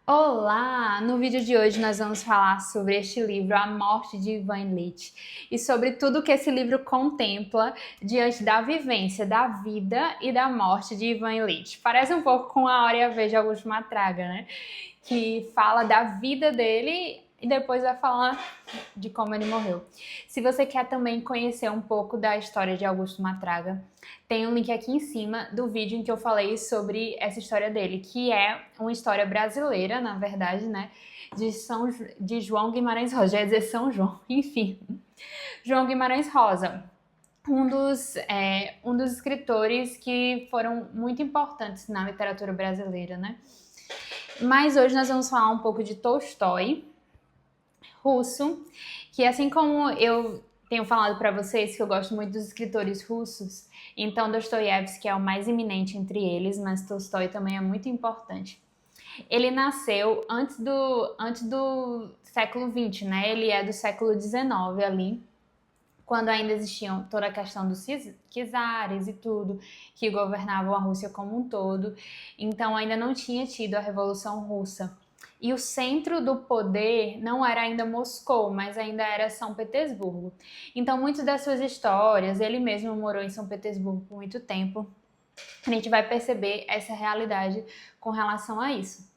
Olá! No vídeo de hoje nós vamos falar sobre este livro, A Morte de Ivan Ilitch, e sobre tudo que esse livro contempla diante da vivência, da vida e da morte de Ivan Ilitch. Parece um pouco com A Hora e a Vez de Augusto Matraga, né? Que fala da vida dele e depois vai falar de como ele morreu. Se você quer também conhecer um pouco da história de Augusto Matraga, tem um link aqui em cima do vídeo em que eu falei sobre essa história dele, que é uma história brasileira, na verdade, né? De João Guimarães Rosa, já ia dizer São João, enfim. João Guimarães Rosa, um dos escritores que foram muito importantes na literatura brasileira, né? Mas hoje nós vamos falar um pouco de Tolstói, russo, que assim como eu tenho falado para vocês que eu gosto muito dos escritores russos, então Dostoiévski é o mais eminente entre eles, mas Tolstói também é muito importante. Ele nasceu antes do século XX, né? Ele é do século XIX ali, quando ainda existiam toda a questão dos czares e tudo, que governavam a Rússia como um todo. Então ainda não tinha tido a Revolução Russa. E o centro do poder não era ainda Moscou, mas ainda era São Petersburgo. Então, muitas das suas histórias, ele mesmo morou em São Petersburgo por muito tempo, a gente vai perceber essa realidade com relação a isso.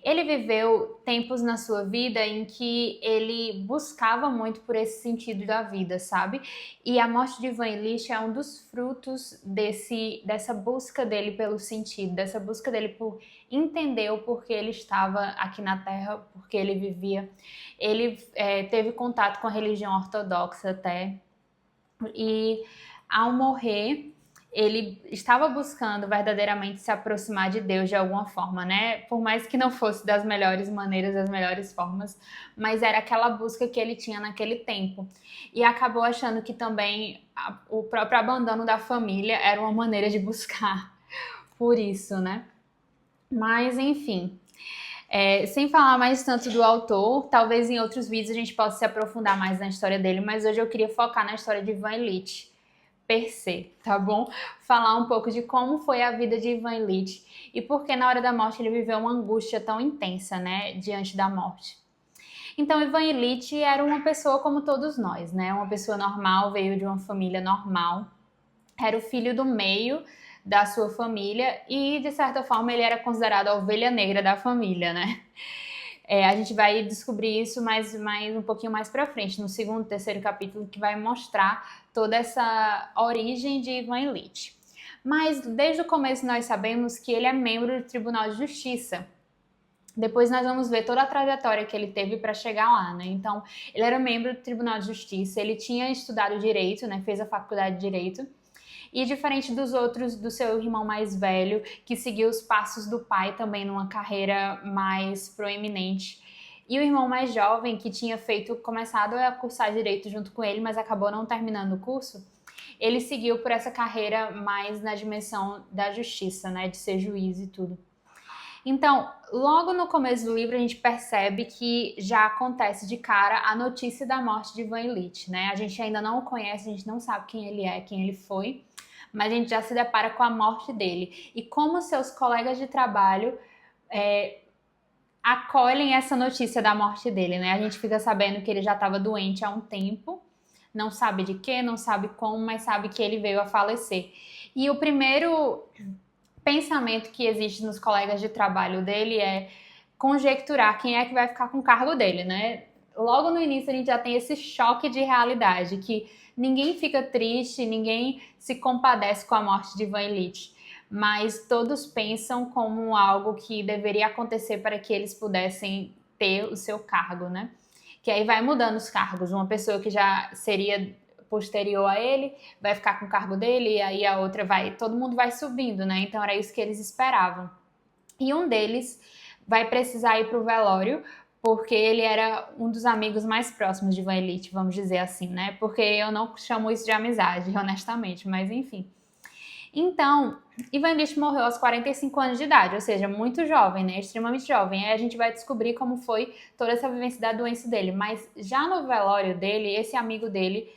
Ele viveu tempos na sua vida em que ele buscava muito por esse sentido da vida, sabe? E a morte de Ivan Ilitch é um dos frutos dessa busca dele pelo sentido, dessa busca dele por entender o porquê ele estava aqui na Terra, porque ele vivia. Ele teve contato com a religião ortodoxa até, e ao morrer ele estava buscando verdadeiramente se aproximar de Deus de alguma forma, né? Por mais que não fosse das melhores maneiras, das melhores formas, mas era aquela busca que ele tinha naquele tempo. E acabou achando que também o próprio abandono da família era uma maneira de buscar por isso, né? Mas, enfim, sem falar mais tanto do autor, talvez em outros vídeos a gente possa se aprofundar mais na história dele, mas hoje eu queria focar na história de Ivan Ilitch per se, tá bom? Falar um pouco de como foi a vida de Ivan Ilitch e por que na hora da morte ele viveu uma angústia tão intensa, né, diante da morte. Então, Ivan Ilitch era uma pessoa como todos nós, né? Uma pessoa normal, veio de uma família normal, era o filho do meio da sua família e, de certa forma, ele era considerado a ovelha negra da família, né? A gente vai descobrir isso mais um pouquinho mais para frente, no segundo, terceiro capítulo, que vai mostrar toda essa origem de Ivan Ilitch. Mas desde o começo nós sabemos que ele é membro do Tribunal de Justiça. Depois nós vamos ver toda a trajetória que ele teve para chegar lá, né? Então, ele era membro do Tribunal de Justiça, ele tinha estudado Direito, né? Fez a faculdade de Direito. E diferente dos outros, do seu irmão mais velho, que seguiu os passos do pai também numa carreira mais proeminente. E o irmão mais jovem, que tinha começado a cursar direito junto com ele, mas acabou não terminando o curso, ele seguiu por essa carreira mais na dimensão da justiça, né, de ser juiz e tudo. Então, logo no começo do livro, a gente percebe que já acontece de cara a notícia da morte de Ivan Ilitch, né? A gente ainda não o conhece, a gente não sabe quem ele é, quem ele foi, mas a gente já se depara com a morte dele. E como seus colegas de trabalho acolhem essa notícia da morte dele, né? A gente fica sabendo que ele já estava doente há um tempo, não sabe de quê, não sabe como, mas sabe que ele veio a falecer. E o primeiro pensamento que existe nos colegas de trabalho dele é conjecturar quem é que vai ficar com o cargo dele, né? Logo no início a gente já tem esse choque de realidade, que ninguém fica triste, ninguém se compadece com a morte de Ivan Ilitch, mas todos pensam como algo que deveria acontecer para que eles pudessem ter o seu cargo, né? Que aí vai mudando os cargos, uma pessoa que já seria posterior a ele vai ficar com o cargo dele, e aí a outra todo mundo vai subindo, né? Então era isso que eles esperavam. E um deles vai precisar ir para o velório, porque ele era um dos amigos mais próximos de Ivan Ilitch, vamos dizer assim, né? Porque eu não chamo isso de amizade, honestamente, mas enfim. Então, Ivan Ilitch morreu aos 45 anos de idade, ou seja, muito jovem, né? Extremamente jovem. Aí a gente vai descobrir como foi toda essa vivência da doença dele. Mas já no velório dele, esse amigo dele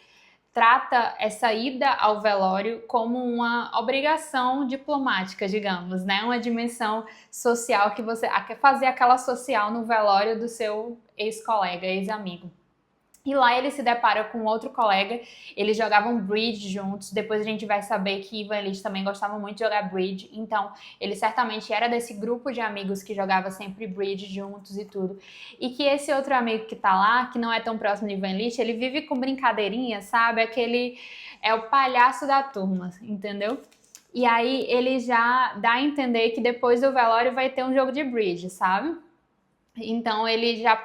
trata essa ida ao velório como uma obrigação diplomática, digamos, né? Uma dimensão social que você quer fazer aquela social no velório do seu ex-colega, ex-amigo. E lá ele se depara com outro colega, eles jogavam bridge juntos, depois a gente vai saber que Ivan Ilitch também gostava muito de jogar bridge, então ele certamente era desse grupo de amigos que jogava sempre bridge juntos e tudo. E que esse outro amigo que tá lá, que não é tão próximo de Ivan Ilitch, ele vive com brincadeirinha, sabe? Aquele é o palhaço da turma, entendeu? E aí ele já dá a entender que depois do velório vai ter um jogo de bridge, sabe? Então ele já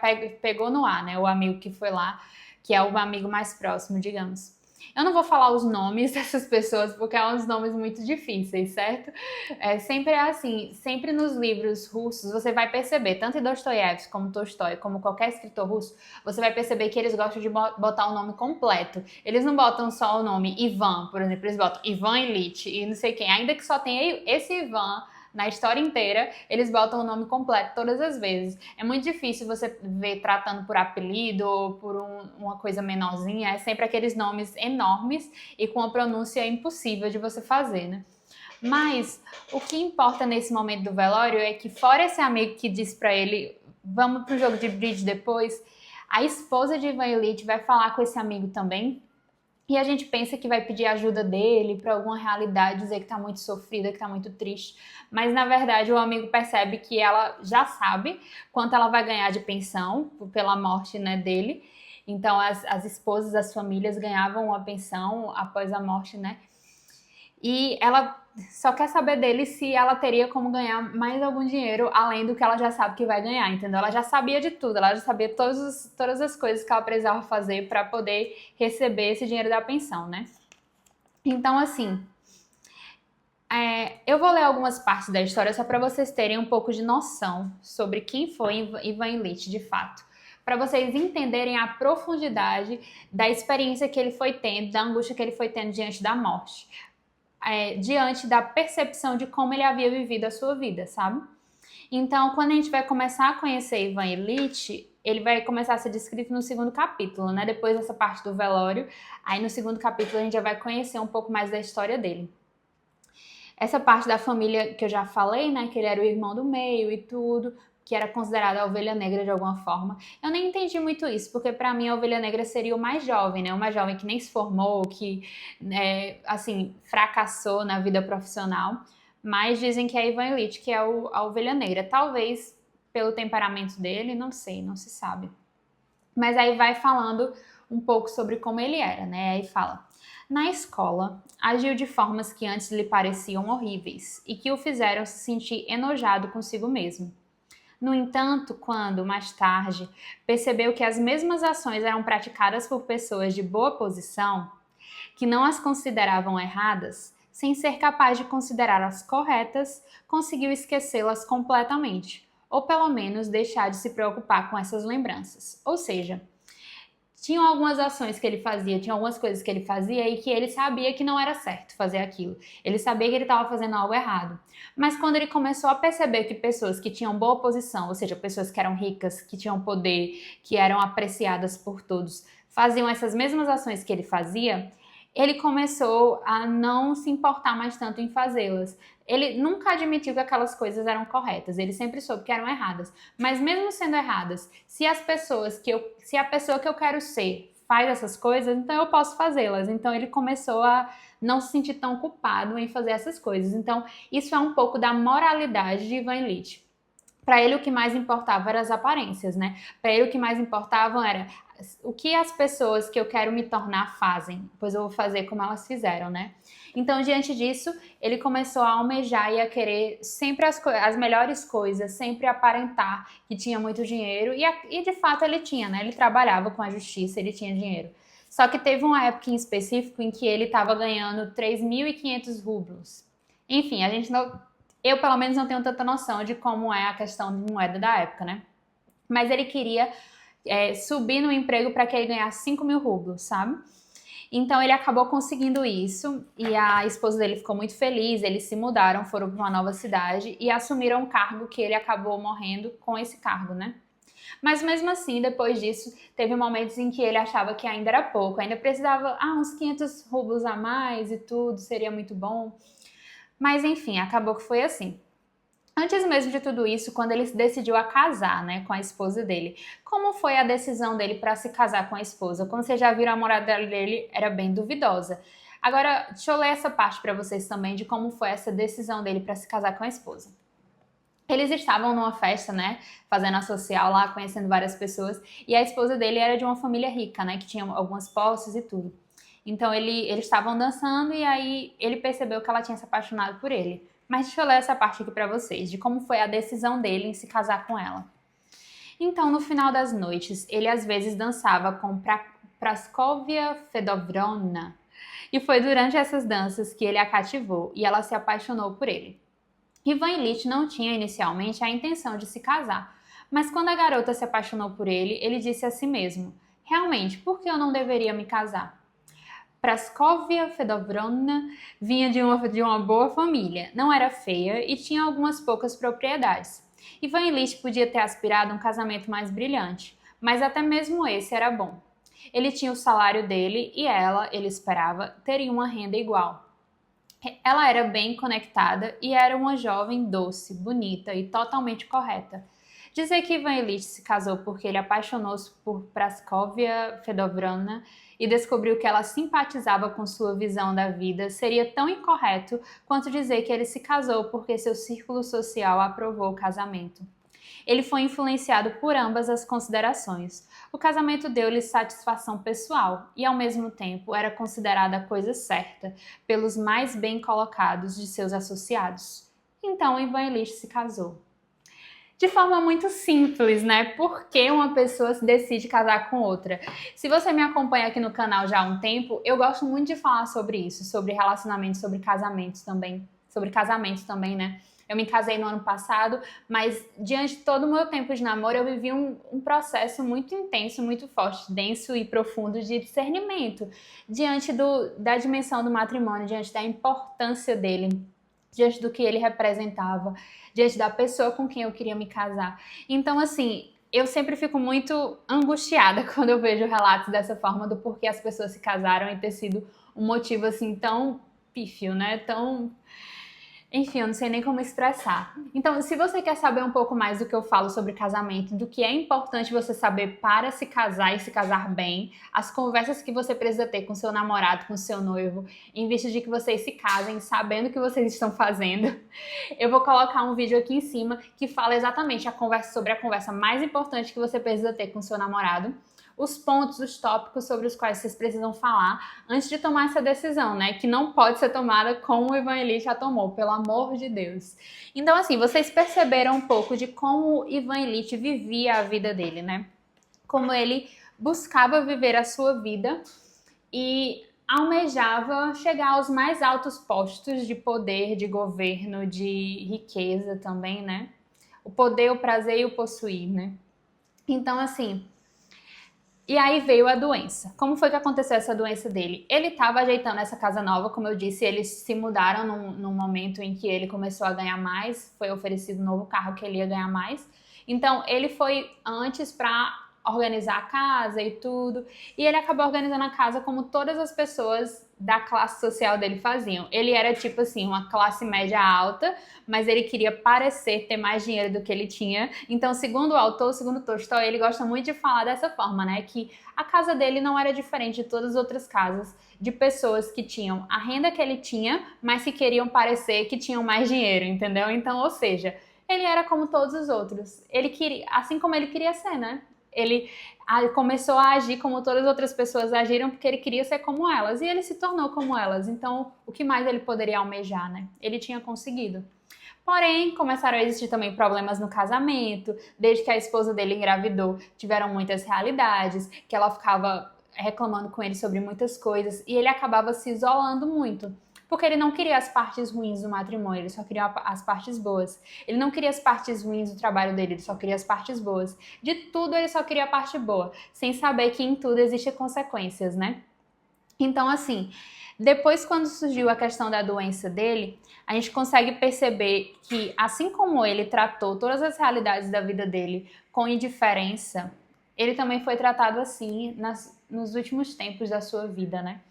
pegou no ar, né? O amigo que foi lá, que é o amigo mais próximo, digamos. Eu não vou falar os nomes dessas pessoas, porque é uns nomes muito difíceis, certo? Sempre é assim, sempre nos livros russos você vai perceber, tanto em Dostoiévski como Tolstói, como qualquer escritor russo, você vai perceber que eles gostam de botar o nome completo. Eles não botam só o nome Ivan, por exemplo, eles botam Ivan Ilitch e não sei quem, ainda que só tenha esse Ivan na história inteira, eles botam o nome completo todas as vezes. É muito difícil você ver tratando por apelido ou por uma coisa menorzinha. É sempre aqueles nomes enormes e com a pronúncia impossível de você fazer, né? Mas o que importa nesse momento do velório é que, fora esse amigo que diz pra ele, vamos pro jogo de bridge depois, a esposa de Ivan Ilitch vai falar com esse amigo também. E a gente pensa que vai pedir ajuda dele para alguma realidade, dizer que tá muito sofrida, que tá muito triste. Mas, na verdade, o amigo percebe que ela já sabe quanto ela vai ganhar de pensão pela morte, né, dele. Então, as esposas, as famílias ganhavam uma pensão após a morte, né? E ela só quer saber dele se ela teria como ganhar mais algum dinheiro além do que ela já sabe que vai ganhar, entendeu? Ela já sabia de tudo, ela já sabia todas as coisas que ela precisava fazer para poder receber esse dinheiro da pensão, né? Então, assim, eu vou ler algumas partes da história só para vocês terem um pouco de noção sobre quem foi Ivan Ilitch de fato, para vocês entenderem a profundidade da experiência que ele foi tendo, da angústia que ele foi tendo diante da morte. Diante da percepção de como ele havia vivido a sua vida, sabe? Então, quando a gente vai começar a conhecer Ivan Ilitch, ele vai começar a ser descrito no segundo capítulo, né? Depois dessa parte do velório, aí no segundo capítulo a gente já vai conhecer um pouco mais da história dele. Essa parte da família que eu já falei, né? Que ele era o irmão do meio e tudo, que era considerada a ovelha negra de alguma forma. Eu nem entendi muito isso, porque para mim a ovelha negra seria o mais jovem, né? O mais jovem que nem se formou, que, assim, fracassou na vida profissional. Mas dizem que é Ivan Ilitch, que é a ovelha negra. Talvez pelo temperamento dele, não sei, não se sabe. Mas aí vai falando um pouco sobre como ele era, né? Aí fala: na escola, agiu de formas que antes lhe pareciam horríveis e que o fizeram se sentir enojado consigo mesmo. No entanto, quando, mais tarde, percebeu que as mesmas ações eram praticadas por pessoas de boa posição, que não as consideravam erradas, sem ser capaz de considerá-las corretas, conseguiu esquecê-las completamente, ou pelo menos deixar de se preocupar com essas lembranças. Ou seja, tinham algumas ações que ele fazia, tinham algumas coisas que ele fazia e que ele sabia que não era certo fazer aquilo. Ele sabia que ele estava fazendo algo errado. Mas quando ele começou a perceber que pessoas que tinham boa posição, ou seja, pessoas que eram ricas, que tinham poder, que eram apreciadas por todos, faziam essas mesmas ações que ele fazia, ele começou a não se importar mais tanto em fazê-las. Ele nunca admitiu que aquelas coisas eram corretas, ele sempre soube que eram erradas. Mas mesmo sendo erradas, se a pessoa que eu quero ser faz essas coisas, então eu posso fazê-las. Então ele começou a não se sentir tão culpado em fazer essas coisas. Então isso é um pouco da moralidade de Ivan Ilitch. Para ele o que mais importava eram as aparências, né? Para ele o que mais importava era o que as pessoas que eu quero me tornar fazem, pois eu vou fazer como elas fizeram, né? Então, diante disso, ele começou a almejar e a querer sempre as melhores coisas, sempre aparentar que tinha muito dinheiro, e de fato ele tinha, né? Ele trabalhava com a justiça, ele tinha dinheiro. Só que teve uma época em específico em que ele estava ganhando 3.500 rublos. Enfim, eu pelo menos não tenho tanta noção de como é a questão de moeda da época, né? Mas ele queria subir no emprego para que ele ganhasse 5.000 rublos, sabe? Então ele acabou conseguindo isso e a esposa dele ficou muito feliz, eles se mudaram, foram para uma nova cidade e assumiram um cargo que ele acabou morrendo com esse cargo, né? Mas mesmo assim, depois disso, teve momentos em que ele achava que ainda era pouco, ainda precisava, uns 500 rublos a mais e tudo, seria muito bom. Mas enfim, acabou que foi assim. Antes mesmo de tudo isso, quando ele decidiu a casar, né, com a esposa dele, como foi a decisão dele para se casar com a esposa? Como vocês já viram, a morada dele era bem duvidosa. Agora, deixa eu ler essa parte para vocês também de como foi essa decisão dele para se casar com a esposa. Eles estavam numa festa, né, fazendo a social lá, conhecendo várias pessoas, e a esposa dele era de uma família rica, né, que tinha algumas posses e tudo. Então eles estavam dançando e aí ele percebeu que ela tinha se apaixonado por ele. Mas deixa eu ler essa parte aqui pra vocês, de como foi a decisão dele em se casar com ela. Então, no final das noites, ele às vezes dançava com Praskovia Fedorowna. E foi durante essas danças que ele a cativou e ela se apaixonou por ele. Ivan Ilitch não tinha inicialmente a intenção de se casar, mas quando a garota se apaixonou por ele, ele disse a si mesmo: realmente, por que eu não deveria me casar? Praskovia Fedorowna vinha de uma boa família, não era feia e tinha algumas poucas propriedades. Ivan Ilitch podia ter aspirado a um casamento mais brilhante, mas até mesmo esse era bom. Ele tinha o salário dele e ela, ele esperava, teria uma renda igual. Ela era bem conectada e era uma jovem doce, bonita e totalmente correta. Dizer que Ivan Ilitch se casou porque ele apaixonou-se por Praskovia Fedorowna e descobriu que ela simpatizava com sua visão da vida seria tão incorreto quanto dizer que ele se casou porque seu círculo social aprovou o casamento. Ele foi influenciado por ambas as considerações. O casamento deu-lhe satisfação pessoal e, ao mesmo tempo, era considerada a coisa certa pelos mais bem colocados de seus associados. Então, Ivan Ilitch se casou. De forma muito simples, né? Por que uma pessoa se decide casar com outra? Se você me acompanha aqui no canal já há um tempo, eu gosto muito de falar sobre isso, sobre relacionamentos, sobre casamentos também, né? Eu me casei no ano passado, mas diante de todo o meu tempo de namoro, eu vivi um processo muito intenso, muito forte, denso e profundo de discernimento, diante da dimensão do matrimônio, diante da importância dele, diante do que ele representava, diante da pessoa com quem eu queria me casar. Então, assim, eu sempre fico muito angustiada quando eu vejo relatos dessa forma do porquê as pessoas se casaram e ter sido um motivo, assim, tão pífio, né? Enfim, eu não sei nem como expressar. Então, se você quer saber um pouco mais do que eu falo sobre casamento, do que é importante você saber para se casar e se casar bem, as conversas que você precisa ter com seu namorado, com seu noivo, em vista de que vocês se casem sabendo o que vocês estão fazendo, eu vou colocar um vídeo aqui em cima que fala exatamente sobre a conversa mais importante que você precisa ter com seu namorado, os pontos, os tópicos sobre os quais vocês precisam falar antes de tomar essa decisão, né? Que não pode ser tomada como o Ivan Ilitch já tomou, pelo amor de Deus. Então, assim, vocês perceberam um pouco de como o Ivan Ilitch vivia a vida dele, né? Como ele buscava viver a sua vida e almejava chegar aos mais altos postos de poder, de governo, de riqueza também, né? O poder, o prazer e o possuir, né? Então, assim, e aí veio a doença. Como foi que aconteceu essa doença dele? Ele estava ajeitando essa casa nova, como eu disse, eles se mudaram num momento em que ele começou a ganhar mais, foi oferecido um novo carro que ele ia ganhar mais. Então, ele foi antes para organizar a casa e tudo, e ele acabou organizando a casa como todas as pessoas da classe social dele faziam. Ele era tipo assim, uma classe média alta, mas ele queria parecer ter mais dinheiro do que ele tinha. Então, segundo o autor, segundo Tolstói, ele gosta muito de falar dessa forma, né? Que a casa dele não era diferente de todas as outras casas de pessoas que tinham a renda que ele tinha, mas que queriam parecer que tinham mais dinheiro, entendeu? Então, ou seja, ele era como todos os outros. Ele queria, assim como ele queria ser, né? Ele começou a agir como todas as outras pessoas agiram porque ele queria ser como elas. E ele se tornou como elas. Então, o que mais ele poderia almejar, né? Ele tinha conseguido. Porém, começaram a existir também problemas no casamento. Desde que a esposa dele engravidou, tiveram muitas realidades, que ela ficava reclamando com ele sobre muitas coisas. E ele acabava se isolando muito. Porque ele não queria as partes ruins do matrimônio, ele só queria as partes boas. Ele não queria as partes ruins do trabalho dele, ele só queria as partes boas. De tudo ele só queria a parte boa, sem saber que em tudo existem consequências, né? Então, assim, depois quando surgiu a questão da doença dele, a gente consegue perceber que, assim como ele tratou todas as realidades da vida dele com indiferença, ele também foi tratado assim nos últimos tempos da sua vida, né?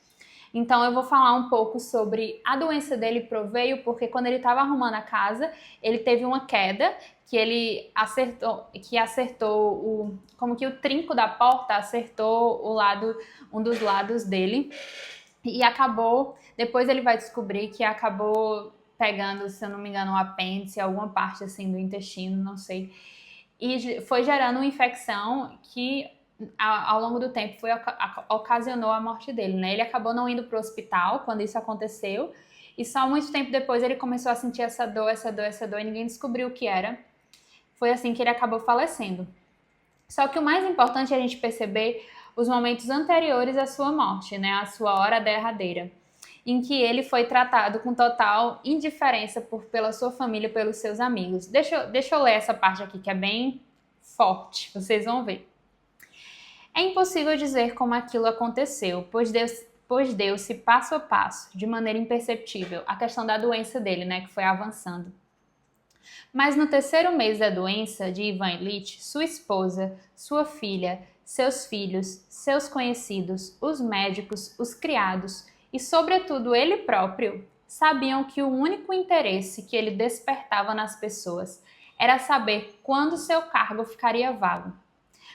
Então eu vou falar um pouco sobre a doença dele proveio, porque quando ele estava arrumando a casa, ele teve uma queda que ele acertou como que o trinco da porta acertou um dos lados dele e acabou, depois ele vai descobrir que acabou pegando, se eu não me engano, um apêndice, alguma parte assim do intestino, não sei. E foi gerando uma infecção que ao longo do tempo ocasionou a morte dele, né? Ele acabou não indo para o hospital quando isso aconteceu e só muito tempo depois ele começou a sentir essa dor e ninguém descobriu o que era. Foi assim que ele acabou falecendo. Só que o mais importante é a gente perceber os momentos anteriores à sua morte, né? A sua hora derradeira, em que ele foi tratado com total indiferença pela sua família, pelos seus amigos. Deixa eu ler essa parte aqui, que é bem forte, vocês vão ver. É impossível dizer como aquilo aconteceu, pois deu-se passo a passo, de maneira imperceptível, a questão da doença dele, né, que foi avançando. Mas no terceiro mês da doença de Ivan Ilitch, sua esposa, sua filha, seus filhos, seus conhecidos, os médicos, os criados e, sobretudo, ele próprio, sabiam que o único interesse que ele despertava nas pessoas era saber quando seu cargo ficaria vago,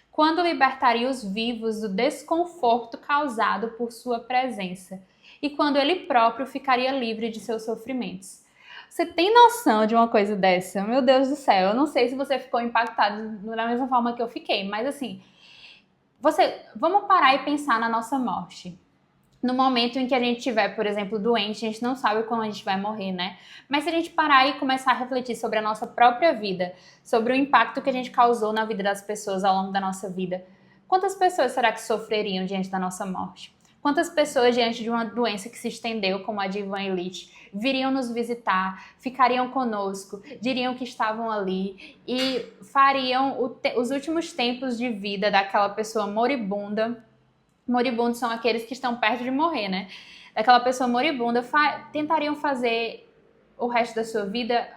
quando libertaria os vivos do desconforto causado por sua presença e quando ele próprio ficaria livre de seus sofrimentos. Você tem noção de uma coisa dessa? Meu Deus do céu, eu não sei se você ficou impactado da mesma forma que eu fiquei, mas assim, vamos parar e pensar na nossa morte. No momento em que a gente estiver, por exemplo, doente, a gente não sabe quando a gente vai morrer, né? Mas se a gente parar e começar a refletir sobre a nossa própria vida, sobre o impacto que a gente causou na vida das pessoas ao longo da nossa vida, quantas pessoas será que sofreriam diante da nossa morte? Quantas pessoas diante de uma doença que se estendeu, como a de Ivan Ilitch, viriam nos visitar, ficariam conosco, diriam que estavam ali e fariam os últimos tempos de vida daquela pessoa moribunda. Moribundos são aqueles que estão perto de morrer, né? Daquela pessoa moribunda, tentariam fazer o resto da sua vida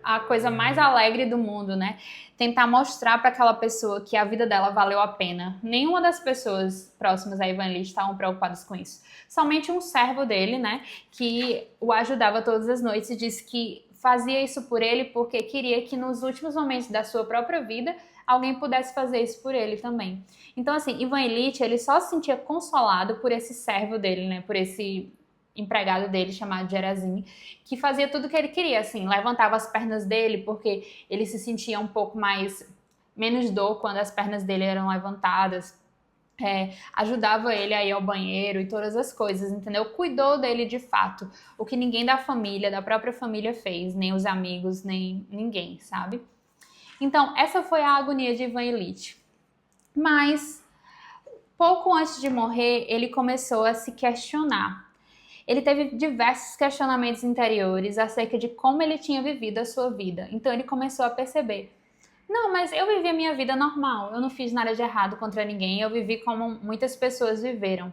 a coisa mais alegre do mundo, né? Tentar mostrar para aquela pessoa que a vida dela valeu a pena. Nenhuma das pessoas próximas a Ivan Ilitch estavam preocupadas com isso. Somente um servo dele, né? Que o ajudava todas as noites e disse que fazia isso por ele porque queria que nos últimos momentos da sua própria vida alguém pudesse fazer isso por ele também. Então, assim, Ivan Ilitch, ele só se sentia consolado por esse servo dele, né? Por esse empregado dele chamado Gerazim, que fazia tudo o que ele queria, assim, levantava as pernas dele porque ele se sentia um pouco menos dor quando as pernas dele eram levantadas, ajudava ele a ir ao banheiro e todas as coisas, entendeu? Cuidou dele de fato, o que ninguém da família, da própria família fez, nem os amigos, nem ninguém, sabe? Então, essa foi a agonia de Ivan Ilitch. Mas, pouco antes de morrer, ele começou a se questionar. Ele teve diversos questionamentos interiores acerca de como ele tinha vivido a sua vida. Então ele começou a perceber: não, mas eu vivi a minha vida normal, eu não fiz nada de errado contra ninguém, eu vivi como muitas pessoas viveram.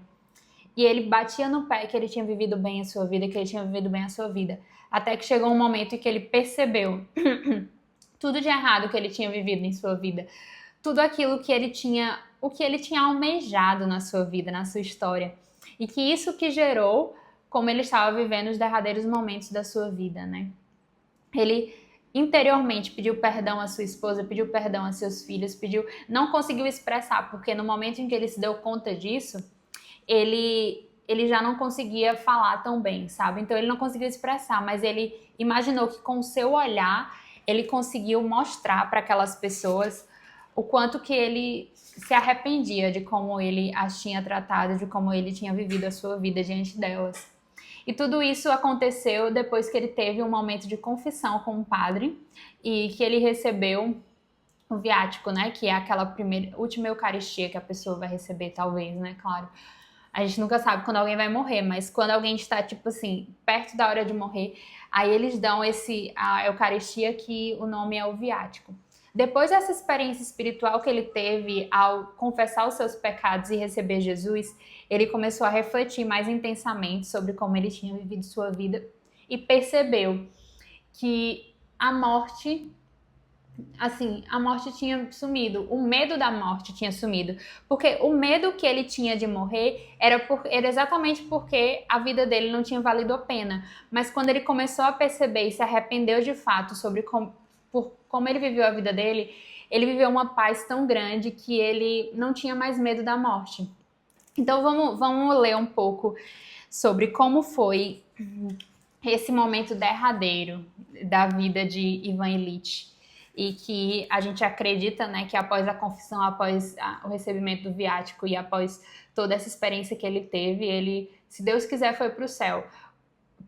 E ele batia no pé que ele tinha vivido bem a sua vida, que ele tinha vivido bem a sua vida. Até que chegou um momento em que ele percebeu tudo de errado que ele tinha vivido em sua vida. Tudo aquilo que ele tinha, o que ele tinha almejado na sua vida, na sua história. E que isso que gerou como ele estava vivendo os derradeiros momentos da sua vida, né? Ele interiormente pediu perdão à sua esposa, pediu perdão a seus filhos, não conseguiu expressar, porque no momento em que ele se deu conta disso, ele já não conseguia falar tão bem, sabe? Então ele não conseguiu expressar, mas ele imaginou que com o seu olhar ele conseguiu mostrar para aquelas pessoas o quanto que ele se arrependia de como ele as tinha tratado, de como ele tinha vivido a sua vida diante delas. E tudo isso aconteceu depois que ele teve um momento de confissão com o padre e que ele recebeu o viático, né? Que é aquela última eucaristia que a pessoa vai receber, talvez, né? Claro. A gente nunca sabe quando alguém vai morrer, mas quando alguém está, tipo assim, perto da hora de morrer, aí eles dão a eucaristia, que o nome é o viático. Depois dessa experiência espiritual que ele teve ao confessar os seus pecados e receber Jesus, ele começou a refletir mais intensamente sobre como ele tinha vivido sua vida e percebeu que a morte tinha sumido, o medo da morte tinha sumido, porque o medo que ele tinha de morrer era exatamente porque a vida dele não tinha valido a pena. Mas quando ele começou a perceber e se arrependeu de fato sobre como ele viveu a vida dele, ele viveu uma paz tão grande que ele não tinha mais medo da morte. Então vamos ler um pouco sobre como foi esse momento derradeiro da vida de Ivan Ilitch. E que a gente acredita, né, que após a confissão, após o recebimento do viático e após toda essa experiência que ele teve, ele, se Deus quiser, foi para o céu.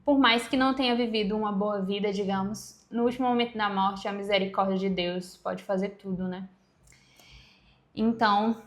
Por mais que não tenha vivido uma boa vida, digamos, no último momento da morte, a misericórdia de Deus pode fazer tudo, né? Então,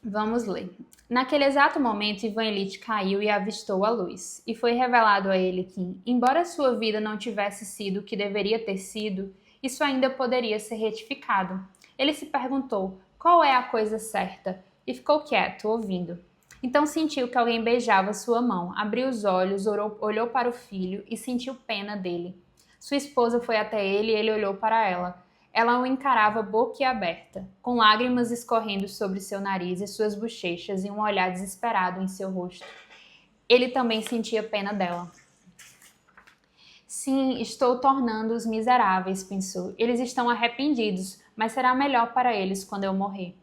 vamos ler. Naquele exato momento, Ivan Ilitch caiu e avistou a luz. E foi revelado a ele que, embora sua vida não tivesse sido o que deveria ter sido, isso ainda poderia ser retificado. Ele se perguntou qual é a coisa certa e ficou quieto, ouvindo. Então sentiu que alguém beijava sua mão, abriu os olhos, olhou para o filho e sentiu pena dele. Sua esposa foi até ele e ele olhou para ela. Ela o encarava boquiaberta, com lágrimas escorrendo sobre seu nariz e suas bochechas e um olhar desesperado em seu rosto. Ele também sentia pena dela. Sim, estou tornando-os miseráveis, pensou. Eles estão arrependidos, mas será melhor para eles quando eu morrer.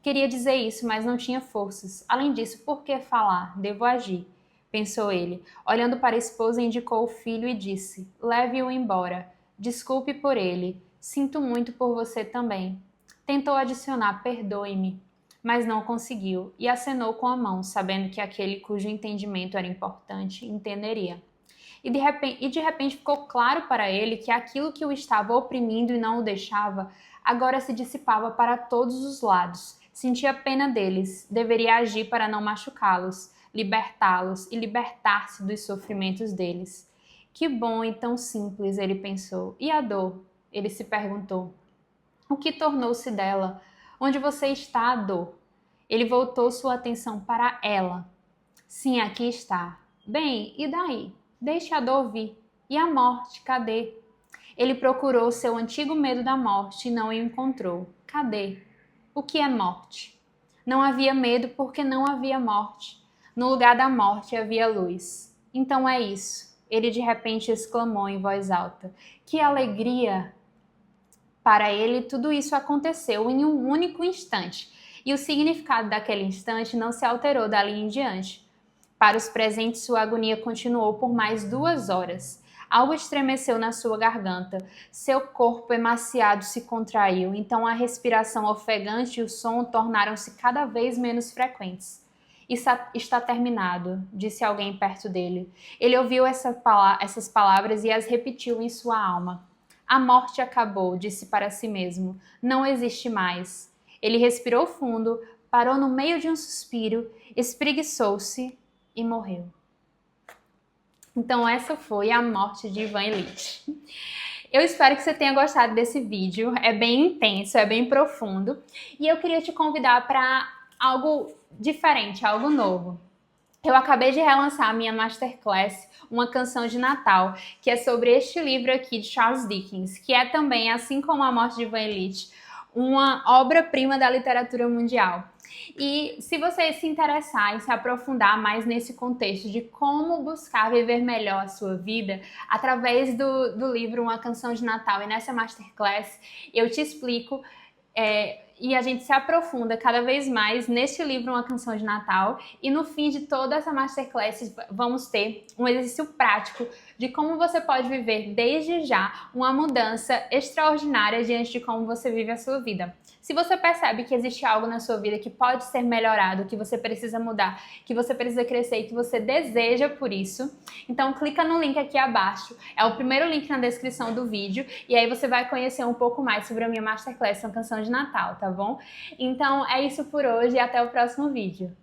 Queria dizer isso, mas não tinha forças. Além disso, por que falar? Devo agir, pensou ele. Olhando para a esposa, indicou o filho e disse, leve-o embora. Desculpe por ele. Sinto muito por você também. Tentou adicionar, perdoe-me, mas não conseguiu, e acenou com a mão, sabendo que aquele cujo entendimento era importante entenderia. E de repente ficou claro para ele que aquilo que o estava oprimindo e não o deixava, agora se dissipava para todos os lados. Sentia pena deles, deveria agir para não machucá-los, libertá-los e libertar-se dos sofrimentos deles. Que bom e tão simples, ele pensou. E a dor? Ele se perguntou. O que tornou-se dela? Onde você está, a dor? Ele voltou sua atenção para ela. Sim, aqui está. Bem, e daí? Deixe a dor vir. E a morte, cadê? Ele procurou seu antigo medo da morte e não o encontrou. Cadê? O que é morte? Não havia medo porque não havia morte. No lugar da morte havia luz. Então é isso. Ele de repente exclamou em voz alta. Que alegria! Para ele, tudo isso aconteceu em um único instante. E o significado daquele instante não se alterou dali em diante. Para os presentes, sua agonia continuou por mais 2 horas. Algo estremeceu na sua garganta. Seu corpo emaciado se contraiu, então a respiração ofegante e o som tornaram-se cada vez menos frequentes. Está terminado, disse alguém perto dele. Ele ouviu essas palavras e as repetiu em sua alma. A morte acabou, disse para si mesmo. Não existe mais. Ele respirou fundo, parou no meio de um suspiro, espreguiçou-se e morreu. Então essa foi a morte de Ivan Ilitch. Eu espero que você tenha gostado desse vídeo, é bem intenso, é bem profundo, e eu queria te convidar para algo diferente, algo novo. Eu acabei de relançar a minha Masterclass, uma canção de Natal, que é sobre este livro aqui de Charles Dickens, que é também, assim como A Morte de Ivan Ilitch, uma obra-prima da literatura mundial. E se você se interessar em se aprofundar mais nesse contexto de como buscar viver melhor a sua vida, através do livro Uma Canção de Natal e nessa Masterclass, eu te explico e a gente se aprofunda cada vez mais neste livro Uma Canção de Natal, e no fim de toda essa Masterclass vamos ter um exercício prático de como você pode viver desde já uma mudança extraordinária diante de como você vive a sua vida. Se você percebe que existe algo na sua vida que pode ser melhorado, que você precisa mudar, que você precisa crescer e que você deseja por isso, então clica no link aqui abaixo, é o primeiro link na descrição do vídeo, e aí você vai conhecer um pouco mais sobre a minha Masterclass, Uma Canção de Natal, tá bom? Então é isso por hoje e até o próximo vídeo.